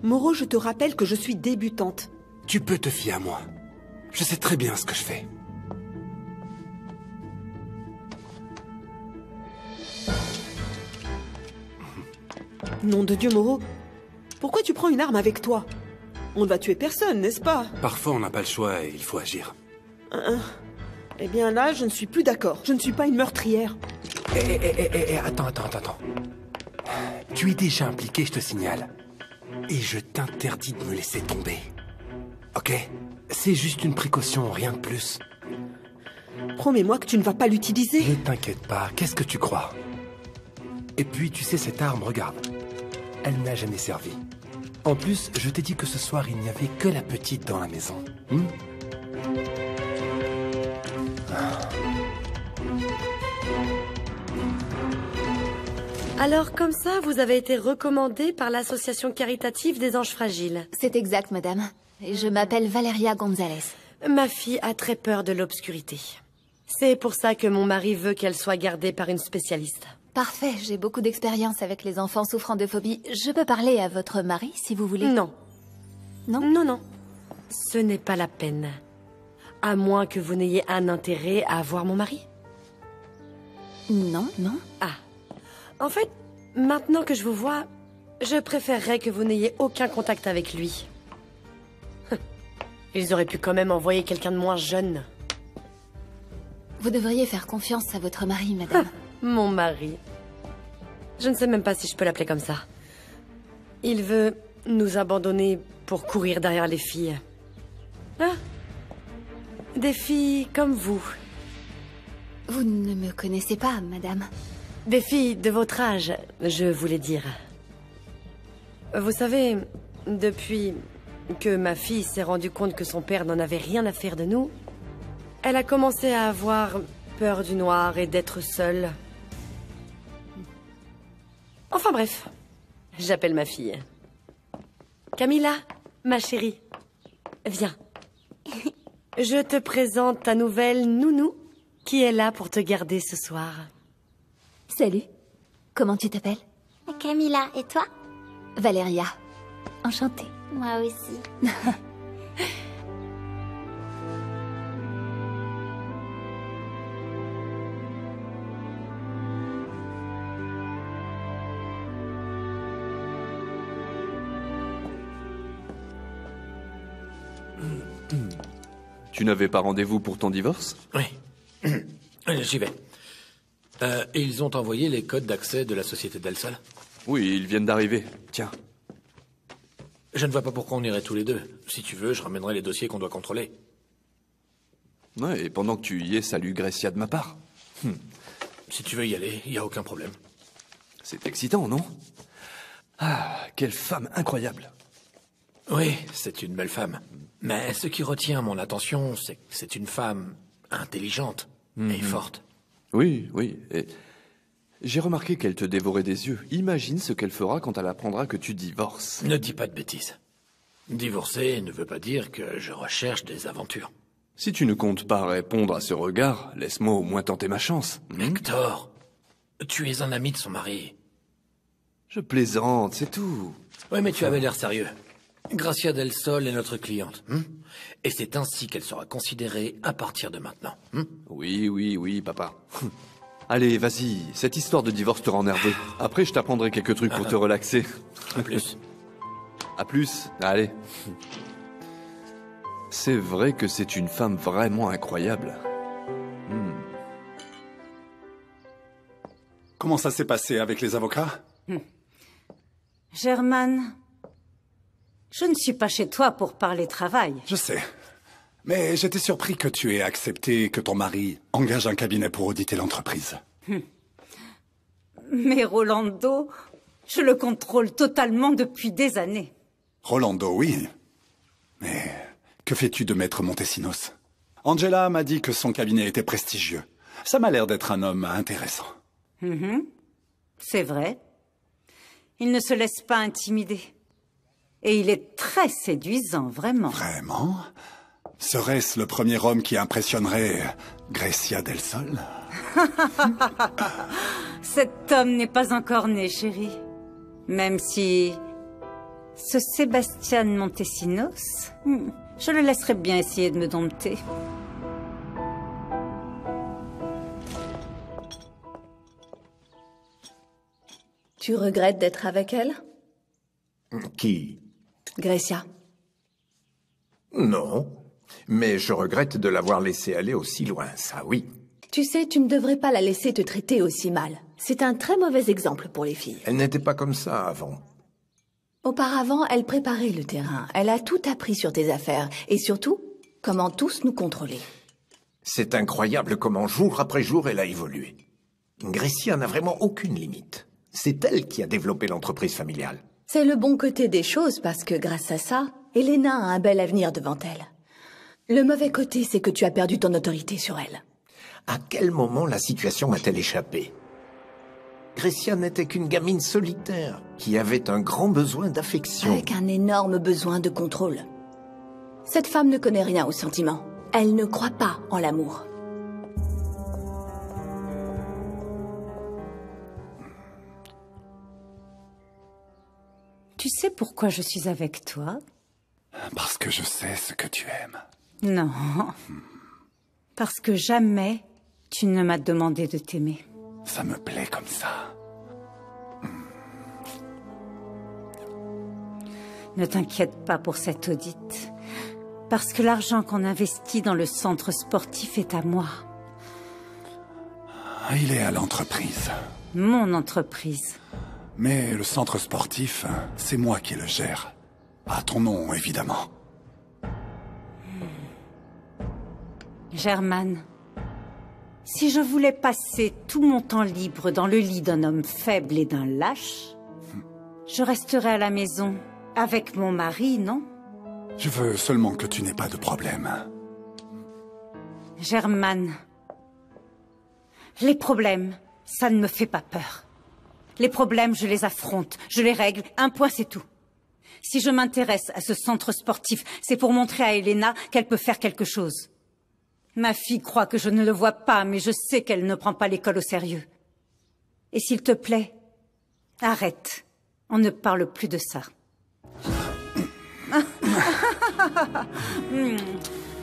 Moreau, je te rappelle que je suis débutante. Tu peux te fier à moi. Je sais très bien ce que je fais. Nom de Dieu, Moreau. Pourquoi tu prends une arme avec toi? On ne va tuer personne, n'est-ce pas? Parfois, on n'a pas le choix et il faut agir. Eh bien là, je ne suis plus d'accord. Je ne suis pas une meurtrière. Attends. Tu es déjà impliqué, je te signale. Et je t'interdis de me laisser tomber. Ok? C'est juste une précaution, rien de plus. Promets-moi que tu ne vas pas l'utiliser. Ne t'inquiète pas, qu'est-ce que tu crois? Et puis, tu sais, cette arme, regarde. Elle n'a jamais servi. En plus, je t'ai dit que ce soir, il n'y avait que la petite dans la maison. Alors, comme ça, vous avez été recommandée par l'association caritative des anges fragiles. C'est exact, madame. Et je m'appelle Valeria Gonzalez. Ma fille a très peur de l'obscurité. C'est pour ça que mon mari veut qu'elle soit gardée par une spécialiste. Parfait, j'ai beaucoup d'expérience avec les enfants souffrant de phobie. Je peux parler à votre mari, si vous voulez. Non. Non? Non. Ce n'est pas la peine. À moins que vous n'ayez un intérêt à voir mon mari. Non. Ah. En fait, maintenant que je vous vois, je préférerais que vous n'ayez aucun contact avec lui. Ils auraient pu quand même envoyer quelqu'un de moins jeune. Vous devriez faire confiance à votre mari, madame. Mon mari. Je ne sais même pas si je peux l'appeler comme ça. Il veut nous abandonner pour courir derrière les filles. Ah. Des filles comme vous. Vous ne me connaissez pas, madame. Des filles de votre âge, je voulais dire. Vous savez, depuis que ma fille s'est rendue compte que son père n'en avait rien à faire de nous, elle a commencé à avoir peur du noir et d'être seule. Enfin bref, j'appelle ma fille. Camilla, ma chérie, viens. Je te présente ta nouvelle nounou qui est là pour te garder ce soir. Salut. Comment tu t'appelles? Camilla, et toi? Valeria. Enchantée. Moi aussi. Tu n'avais pas rendez-vous pour ton divorce? Oui. J'y vais. Ils ont envoyé les codes d'accès de la société Del Sol? Oui, ils viennent d'arriver. Tiens. Je ne vois pas pourquoi on irait tous les deux. Si tu veux, je ramènerai les dossiers qu'on doit contrôler. Ouais, et pendant que tu y es, salue Gracia de ma part. Si tu veux y aller, il n'y a aucun problème. C'est excitant, non? Ah, quelle femme incroyable. Oui, c'est une belle femme. Mais ce qui retient mon attention, c'est que c'est une femme intelligente et forte. Oui, et j'ai remarqué qu'elle te dévorait des yeux. Imagine ce qu'elle fera quand elle apprendra que tu divorces. Ne dis pas de bêtises. Divorcer ne veut pas dire que je recherche des aventures. Si tu ne comptes pas répondre à ce regard, laisse-moi au moins tenter ma chance. Hector, tu es un ami de son mari. Je plaisante, c'est tout. Oui, mais tu avais l'air sérieux. Gracia Del Sol est notre cliente. Et c'est ainsi qu'elle sera considérée à partir de maintenant. Oui, papa. Allez, vas-y, cette histoire de divorce te rend nerveux. Après, je t'apprendrai quelques trucs pour te relaxer. À plus. À plus, allez. C'est vrai que c'est une femme vraiment incroyable. Comment ça s'est passé avec les avocats? Germaine, je ne suis pas chez toi pour parler travail. Je sais. Mais j'étais surpris que tu aies accepté que ton mari engage un cabinet pour auditer l'entreprise. Mais Rolando, je le contrôle totalement depuis des années. Rolando, oui. Mais que fais-tu de Maître Montesinos? Angela m'a dit que son cabinet était prestigieux. Ça m'a l'air d'être un homme intéressant. C'est vrai. Il ne se laisse pas intimider. Et il est très séduisant, vraiment. Vraiment? Serait-ce le premier homme qui impressionnerait Gracia Del Sol? Cet homme n'est pas encore né, chérie. Même si Ce Sébastien Montesinos, je le laisserai bien essayer de me dompter. Tu regrettes d'être avec elle? Qui? Gracia. Non, mais je regrette de l'avoir laissée aller aussi loin, ça oui. Tu sais, tu ne devrais pas la laisser te traiter aussi mal. C'est un très mauvais exemple pour les filles. Elle n'était pas comme ça avant. Auparavant, elle préparait le terrain. Elle a tout appris sur tes affaires. Et surtout, comment tous nous contrôler. C'est incroyable comment jour après jour elle a évolué. Gracia n'a vraiment aucune limite. C'est elle qui a développé l'entreprise familiale. C'est le bon côté des choses parce que grâce à ça, Elena a un bel avenir devant elle. Le mauvais côté, c'est que tu as perdu ton autorité sur elle. À quel moment la situation m'a-t-elle échappé? Gracia n'était qu'une gamine solitaire qui avait un grand besoin d'affection. Avec un énorme besoin de contrôle. Cette femme ne connaît rien aux sentiments. Elle ne croit pas en l'amour. Tu sais pourquoi je suis avec toi? Parce que je sais ce que tu aimes. Non. Parce que jamais tu ne m'as demandé de t'aimer. Ça me plaît comme ça. Ne t'inquiète pas pour cette audite. Parce que l'argent qu'on investit dans le centre sportif est à moi. Il est à l'entreprise. Mon entreprise. Mais le centre sportif, c'est moi qui le gère. À ton nom, évidemment. Germaine, si je voulais passer tout mon temps libre dans le lit d'un homme faible et d'un lâche, je resterais à la maison avec mon mari, non? Je veux seulement que tu n'aies pas de problème. Germaine, les problèmes, ça ne me fait pas peur. Les problèmes, je les affronte, je les règle, un point c'est tout. Si je m'intéresse à ce centre sportif, c'est pour montrer à Elena qu'elle peut faire quelque chose. Ma fille croit que je ne le vois pas, mais je sais qu'elle ne prend pas l'école au sérieux. Et s'il te plaît, arrête. On ne parle plus de ça.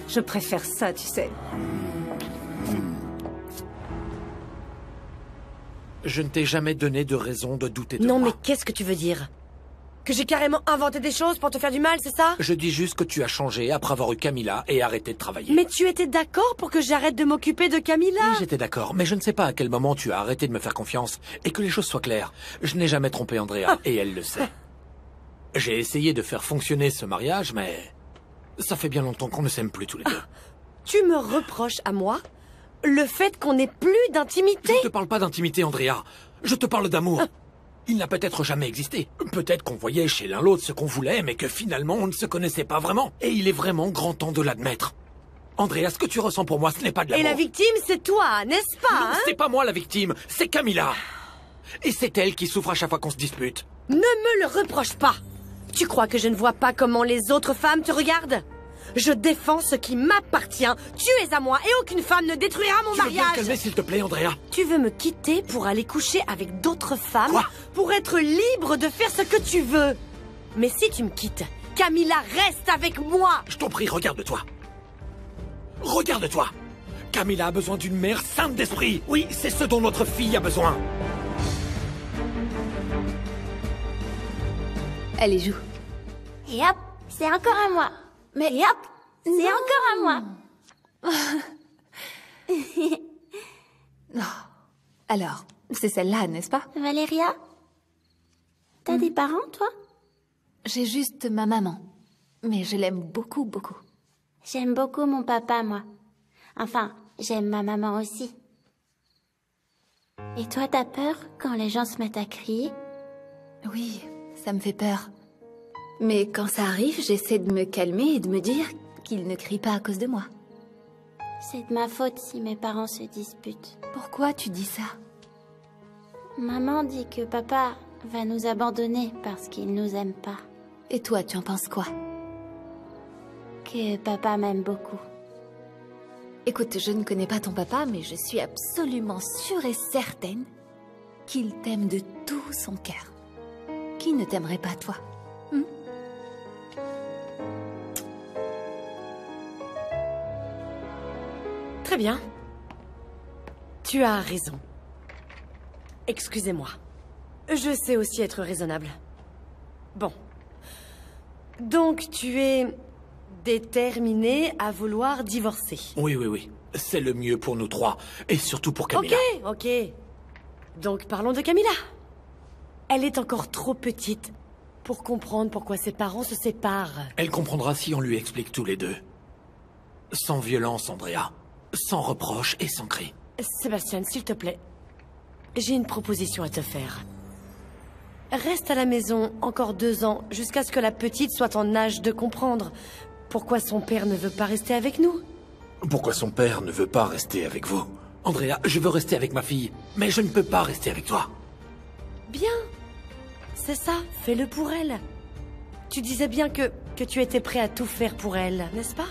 Je préfère ça, tu sais. Je ne t'ai jamais donné de raison de douter de moi. Non, mais qu'est-ce que tu veux dire? Que j'ai carrément inventé des choses pour te faire du mal, c'est ça? Je dis juste que tu as changé après avoir eu Camilla et arrêté de travailler. Mais tu étais d'accord pour que j'arrête de m'occuper de Camilla? Oui, j'étais d'accord, mais je ne sais pas à quel moment tu as arrêté de me faire confiance. Et que les choses soient claires, je n'ai jamais trompé Andrea, et elle le sait. J'ai essayé de faire fonctionner ce mariage, mais ça fait bien longtemps qu'on ne s'aime plus tous les deux. Tu me reproches à moi le fait qu'on n'ait plus d'intimité? Je ne te parle pas d'intimité, Andrea. Je te parle d'amour. Il n'a peut-être jamais existé. Peut-être qu'on voyait chez l'un l'autre ce qu'on voulait, mais que finalement on ne se connaissait pas vraiment. Et il est vraiment grand temps de l'admettre. Andrea, ce que tu ressens pour moi, ce n'est pas de l'amour. Et la victime, c'est toi, n'est-ce pas, Non, hein? c'est pas moi la victime, c'est Camilla. Et c'est elle qui souffre à chaque fois qu'on se dispute. Ne me le reproche pas. Tu crois que je ne vois pas comment les autres femmes te regardent? Je défends ce qui m'appartient. Tu es à moi et aucune femme ne détruira mon Tu veux bien mariage. te calmer, s'il te plaît, Andrea? Tu veux me quitter pour aller coucher avec d'autres femmes? Quoi? Pour être libre de faire ce que tu veux. Mais si tu me quittes, Camilla reste avec moi. Je t'en prie, regarde-toi. Regarde-toi. Camilla a besoin d'une mère sainte d'esprit. Oui, c'est ce dont notre fille a besoin. Allez, joue. Et hop, c'est encore à moi. Mais Et hop, c'est encore à moi. alors, c'est celle-là, n'est-ce pas? Valéria, t'as des parents, toi? J'ai juste ma maman. Mais je l'aime beaucoup, beaucoup. J'aime beaucoup mon papa, moi. Enfin, j'aime ma maman aussi. Et toi, t'as peur quand les gens se mettent à crier? Oui, ça me fait peur. Mais quand ça arrive, j'essaie de me calmer et de me dire qu'ils ne crient pas à cause de moi. C'est de ma faute si mes parents se disputent. Pourquoi tu dis ça? Maman dit que papa va nous abandonner parce qu'il nous aime pas. Et toi, tu en penses quoi? Que papa m'aime beaucoup. Écoute, je ne connais pas ton papa, mais je suis absolument sûre et certaine qu'il t'aime de tout son cœur. Qui ne t'aimerait pas, toi? Très bien. Tu as raison. Excusez-moi. Je sais aussi être raisonnable. Bon. Donc, tu es déterminé à vouloir divorcer. Oui, oui, oui. C'est le mieux pour nous trois. Et surtout pour Camilla. Ok. Donc, parlons de Camilla. Elle est encore trop petite pour comprendre pourquoi ses parents se séparent. Elle comprendra si on lui explique tous les deux. Sans violence, Andrea. Sans reproche et sans cri. Sébastien, s'il te plaît. J'ai une proposition à te faire. Reste à la maison encore 2 ans, jusqu'à ce que la petite soit en âge de comprendre pourquoi son père ne veut pas rester avec nous. Pourquoi son père ne veut pas rester avec vous? Andrea, je veux rester avec ma fille, mais je ne peux pas rester avec toi. Bien. C'est ça, fais-le pour elle. Tu disais bien que tu étais prêt à tout faire pour elle, n'est-ce pas?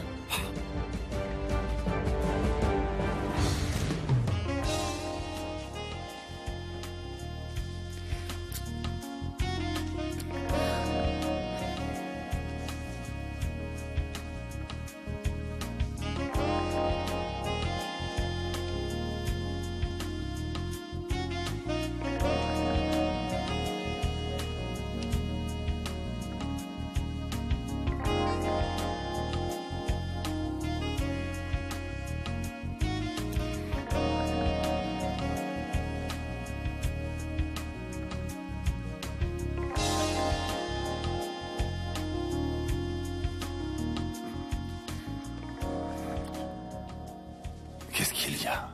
Qu'est-ce qu'il y a?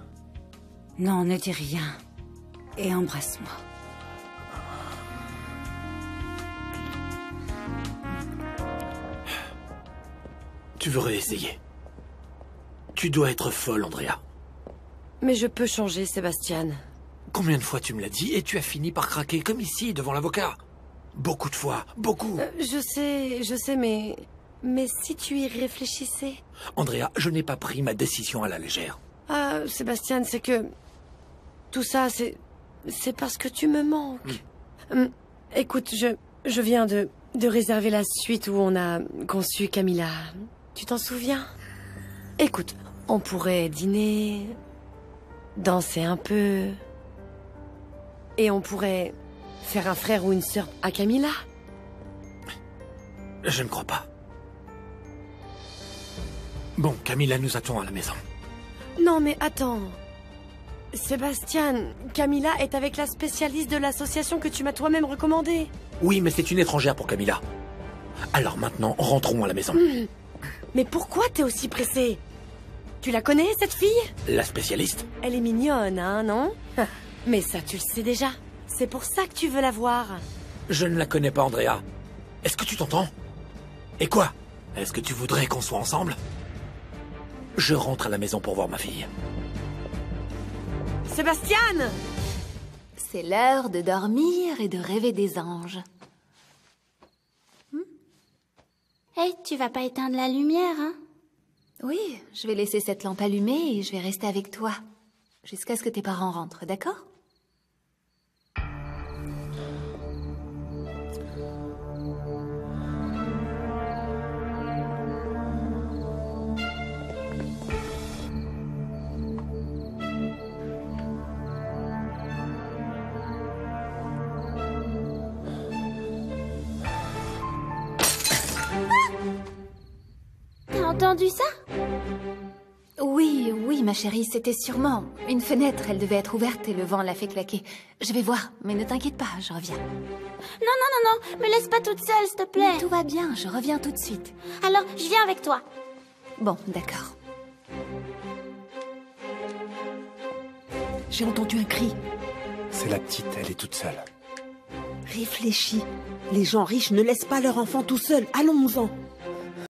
Non, ne dis rien. Et embrasse-moi. Tu veux réessayer? Tu dois être folle, Andrea. Mais je peux changer, Sébastien. Combien de fois tu me l'as dit et tu as fini par craquer comme ici, devant l'avocat? Beaucoup de fois, beaucoup. Je sais, mais si tu y réfléchissais... Andrea, je n'ai pas pris ma décision à la légère. Ah, Sébastien, c'est que... Tout ça, c'est parce que tu me manques. Écoute, je viens de réserver la suite où on a conçu Camilla. Tu t'en souviens? Écoute, on pourrait dîner, danser un peu... Et on pourrait faire un frère ou une sœur à Camilla. Je ne crois pas. Bon, Camilla nous attend à la maison. Non, mais attends. Sébastien, Camilla est avec la spécialiste de l'association que tu m'as toi-même recommandée. Oui, mais c'est une étrangère pour Camilla. Alors maintenant, rentrons à la maison. Mais pourquoi t'es aussi pressé? Tu la connais, cette fille? La spécialiste? Elle est mignonne, hein, non? Mais ça, tu le sais déjà. C'est pour ça que tu veux la voir. Je ne la connais pas, Andrea. Est-ce que tu t'entends? Et quoi? Est-ce que tu voudrais qu'on soit ensemble? Je rentre à la maison pour voir ma fille. Sébastien! C'est l'heure de dormir et de rêver des anges. Hey, tu vas pas éteindre la lumière, hein? Oui, je vais laisser cette lampe allumée et je vais rester avec toi. Jusqu'à ce que tes parents rentrent, d'accord? T'as entendu ça? Oui, ma chérie, c'était sûrement une fenêtre. Elle devait être ouverte et le vent l'a fait claquer. Je vais voir, mais ne t'inquiète pas, je reviens. Non, me laisse pas toute seule, s'il te plaît. Tout va bien, je reviens tout de suite. Alors, je viens avec toi. Bon, d'accord. J'ai entendu un cri. C'est la petite, elle est toute seule. Réfléchis. Les gens riches ne laissent pas leur enfant tout seul. Allons-nous-en.